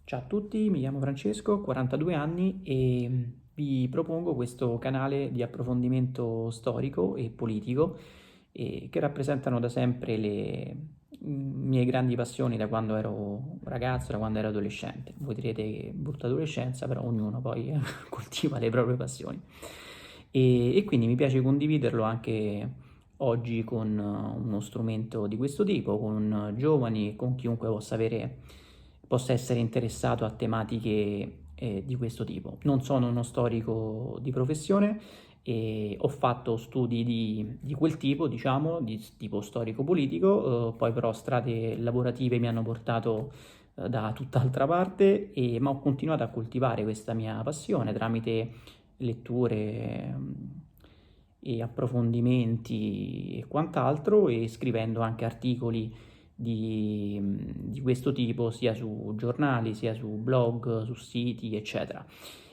Ciao a tutti, mi chiamo Francesco, ho 42 anni e vi propongo questo canale di approfondimento storico e politico che rappresentano da sempre le mie grandi passioni da quando ero ragazzo, da quando ero adolescente. Voi direte che brutta adolescenza, però ognuno poi coltiva le proprie passioni. E quindi mi piace condividerlo anche oggi con uno strumento di questo tipo, con giovani, con chiunque possa essere interessato a tematiche di questo tipo. Non sono uno storico di professione e ho fatto studi di quel tipo, diciamo, di tipo storico-politico, poi però strade lavorative mi hanno portato da tutt'altra parte, ma ho continuato a coltivare questa mia passione tramite letture e approfondimenti e quant'altro, e scrivendo anche articoli di questo tipo, sia su giornali, sia su blog, su siti, eccetera.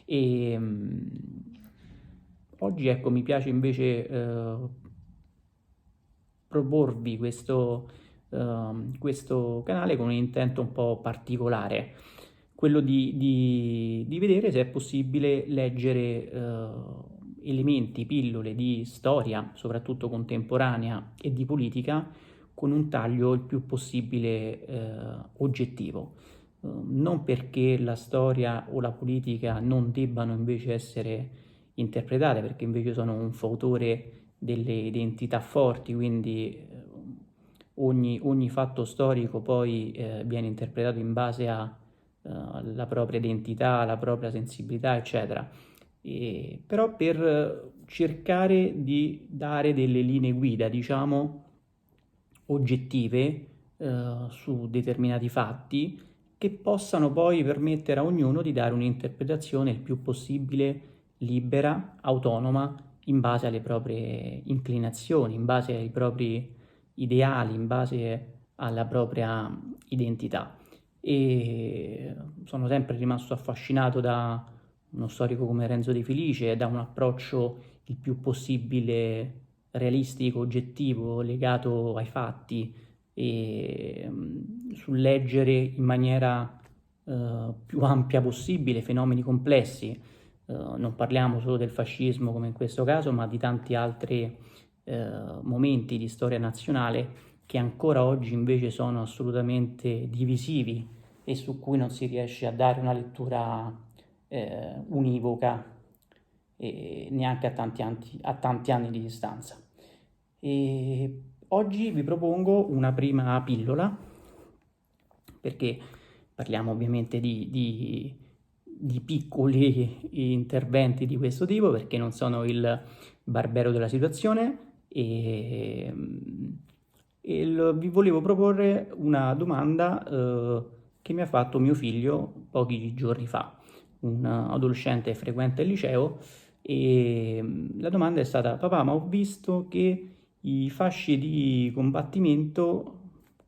E oggi, ecco, mi piace invece proporvi questo canale con un intento un po' particolare, quello di vedere se è possibile leggere elementi, pillole di storia, soprattutto contemporanea, e di politica, con un taglio il più possibile oggettivo. Non perché la storia o la politica non debbano invece essere interpretate, perché invece sono un fautore delle identità forti, quindi ogni fatto storico poi viene interpretato in base alla propria identità, alla propria sensibilità, eccetera. Però per cercare di dare delle linee guida, diciamo, oggettive su determinati fatti, che possano poi permettere a ognuno di dare un'interpretazione il più possibile libera, autonoma, in base alle proprie inclinazioni, in base ai propri ideali, in base alla propria identità. E sono sempre rimasto affascinato da uno storico come Renzo De Felice e da un approccio il più possibile realistico, oggettivo, legato ai fatti, e sul leggere in maniera più ampia possibile fenomeni complessi. Non parliamo solo del fascismo come in questo caso, ma di tanti altri momenti di storia nazionale che ancora oggi invece sono assolutamente divisivi e su cui non si riesce a dare una lettura univoca, neanche a tanti anni di distanza. E oggi vi propongo una prima pillola, perché parliamo ovviamente di piccoli interventi di questo tipo, perché non sono il barbero della situazione, vi volevo proporre una domanda che mi ha fatto mio figlio pochi giorni fa, un adolescente frequente il liceo, e la domanda è stata: papà, ma ho visto che i fasci di combattimento,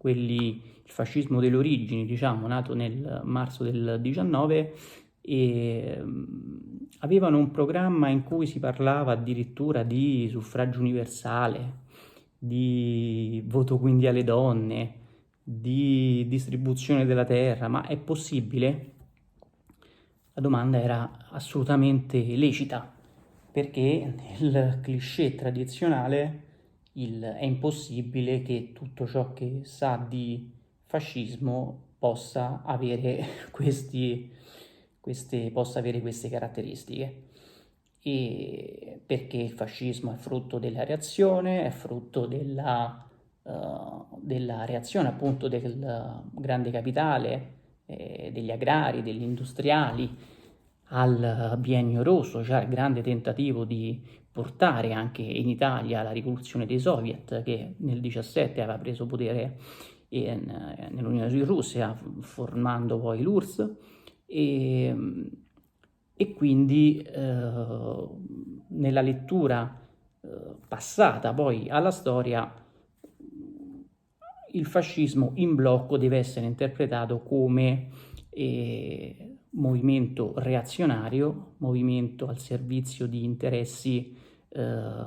il fascismo delle origini, diciamo, nato nel marzo del 19, avevano un programma in cui si parlava addirittura di suffragio universale, di voto quindi alle donne, di distribuzione della terra. Ma è possibile? La domanda era assolutamente lecita, perché nel cliché tradizionale è impossibile che tutto ciò che sa di fascismo possa avere possa avere queste caratteristiche. E perché il fascismo è frutto della reazione, è frutto della reazione appunto del grande capitale, degli agrari, degli industriali, al biennio rosso, cioè il grande tentativo di portare anche in Italia la rivoluzione dei Soviet, che nel 17 aveva preso potere nell'Unione di Russia, formando poi l'URSS, e, e quindi nella lettura passata poi alla storia, il fascismo in blocco deve essere interpretato come movimento reazionario, movimento al servizio di interessi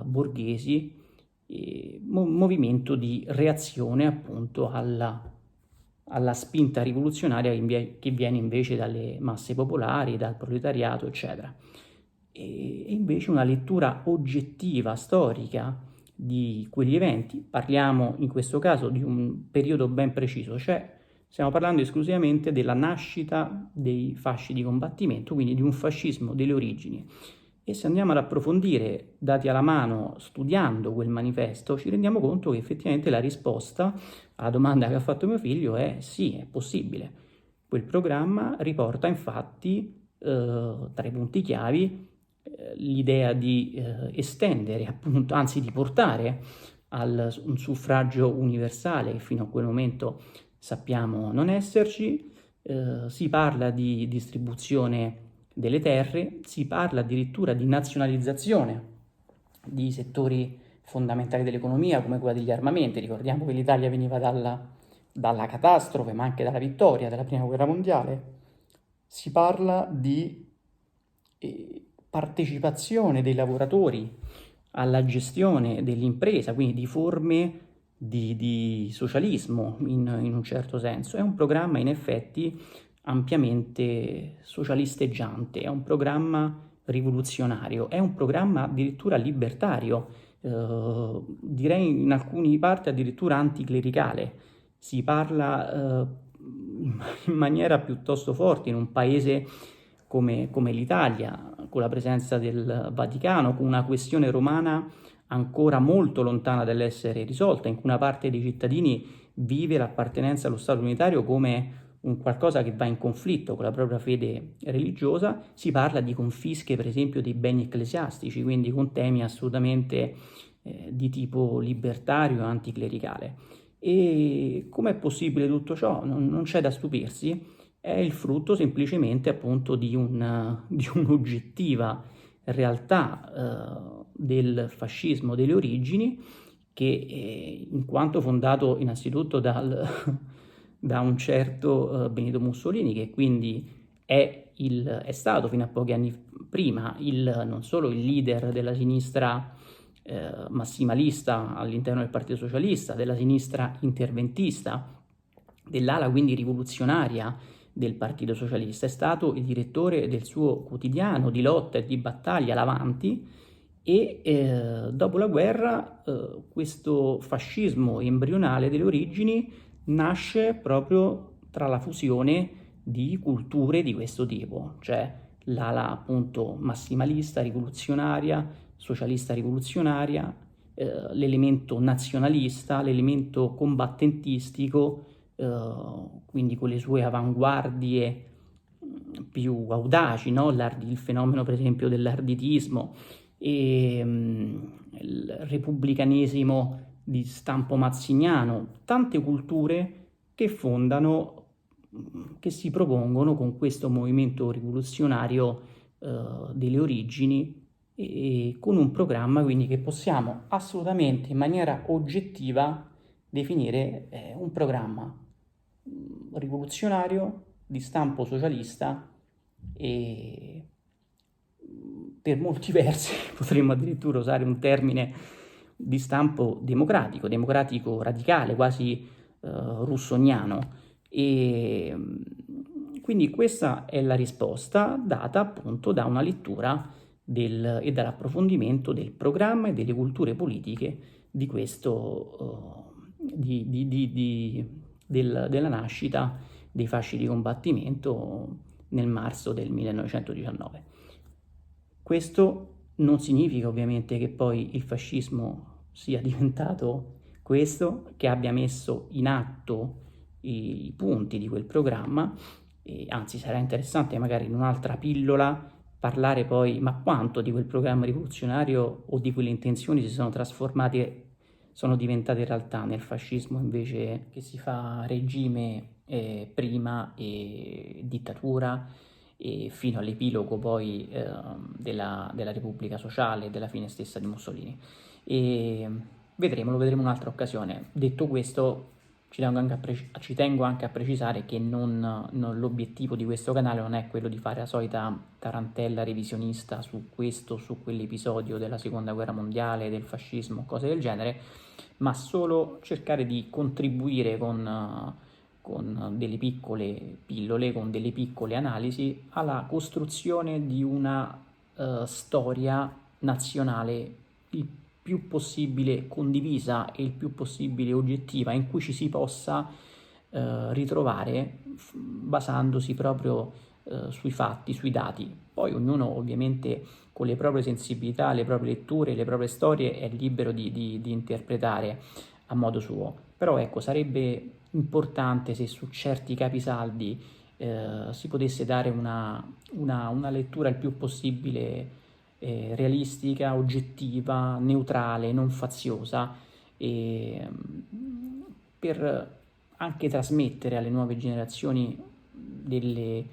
borghesi, movimento di reazione appunto alla alla spinta rivoluzionaria che viene invece dalle masse popolari, dal proletariato, eccetera. E invece una lettura oggettiva, storica di quegli eventi, parliamo in questo caso di un periodo ben preciso, cioè stiamo parlando esclusivamente della nascita dei fasci di combattimento, quindi di un fascismo delle origini. E se andiamo ad approfondire, dati alla mano, studiando quel manifesto, ci rendiamo conto che effettivamente la risposta alla domanda che ha fatto mio figlio è sì, è possibile. Quel programma riporta infatti tra i punti chiavi l'idea di estendere, appunto, anzi di portare un suffragio universale che fino a quel momento sappiamo non esserci, si parla di distribuzione delle terre, si parla addirittura di nazionalizzazione di settori fondamentali dell'economia come quella degli armamenti. Ricordiamo che l'Italia veniva dalla catastrofe, ma anche dalla vittoria della Prima Guerra Mondiale. Si parla di partecipazione dei lavoratori alla gestione dell'impresa, quindi di forme di socialismo in un certo senso. È un programma in effetti ampiamente socialisteggiante, è un programma rivoluzionario, è un programma addirittura libertario, direi in alcune parti addirittura anticlericale. Si parla in maniera piuttosto forte in un paese come l'Italia, con la presenza del Vaticano, con una questione romana ancora molto lontana dall'essere risolta, in cui una parte dei cittadini vive l'appartenenza allo Stato unitario come un qualcosa che va in conflitto con la propria fede religiosa. Si parla di confische, per esempio, dei beni ecclesiastici, quindi con temi assolutamente di tipo libertario e anticlericale. E com'è possibile tutto ciò? Non c'è da stupirsi, è il frutto semplicemente appunto di un'oggettiva realtà del fascismo delle origini che in quanto fondato innanzitutto da un certo Benito Mussolini, che quindi è stato fino a pochi anni prima non solo il leader della sinistra massimalista all'interno del Partito Socialista, della sinistra interventista, dell'ala quindi rivoluzionaria del Partito Socialista, è stato il direttore del suo quotidiano di lotta e di battaglia, l'Avanti, e dopo la guerra questo fascismo embrionale delle origini nasce proprio tra la fusione di culture di questo tipo, cioè l'ala appunto massimalista, rivoluzionaria, socialista rivoluzionaria, l'elemento nazionalista, l'elemento combattentistico, quindi con le sue avanguardie più audaci, no? Il fenomeno per esempio dell'arditismo e il repubblicanesimo di stampo mazziniano, tante culture che fondano, che si propongono con questo movimento rivoluzionario delle origini e con un programma quindi che possiamo assolutamente in maniera oggettiva definire un programma rivoluzionario di stampo socialista e per molti versi potremmo addirittura usare un termine di stampo democratico, democratico radicale, quasi russoniano. E quindi questa è la risposta data appunto da una lettura e dall'approfondimento del programma e delle culture politiche di questo, della nascita dei fasci di combattimento nel marzo del 1919. Questo non significa ovviamente che poi il fascismo sia diventato questo, che abbia messo in atto i punti di quel programma, e anzi sarà interessante magari in un'altra pillola parlare poi ma quanto di quel programma rivoluzionario o di quelle intenzioni si sono trasformate, sono diventate realtà nel fascismo invece che si fa regime prima e dittatura e fino all'epilogo poi della Repubblica Sociale e della fine stessa di Mussolini. E lo vedremo in un'altra occasione. Detto questo, ci tengo anche a precisare che l'obiettivo di questo canale non è quello di fare la solita tarantella revisionista su questo o su quell'episodio della Seconda Guerra Mondiale, del fascismo, cose del genere, ma solo cercare di contribuire con con delle piccole pillole, con delle piccole analisi, alla costruzione di una storia nazionale il più possibile condivisa e il più possibile oggettiva, in cui ci si possa ritrovare basandosi proprio sui fatti, sui dati. Poi ognuno ovviamente con le proprie sensibilità, le proprie letture, le proprie storie è libero di interpretare a modo suo. Però ecco, sarebbe importante se su certi capisaldi si potesse dare una lettura il più possibile realistica, oggettiva, neutrale, non faziosa, e, per anche trasmettere alle nuove generazioni dei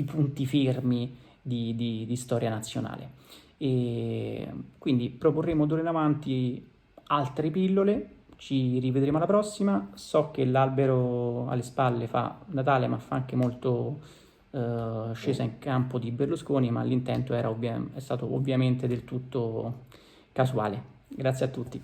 punti fermi di storia nazionale. E quindi proporremo d'ora in avanti altre pillole, ci rivedremo alla prossima. So che l'albero alle spalle fa Natale, ma fa anche molto scesa in campo di Berlusconi, ma l'intento è stato ovviamente del tutto casuale. Grazie a tutti.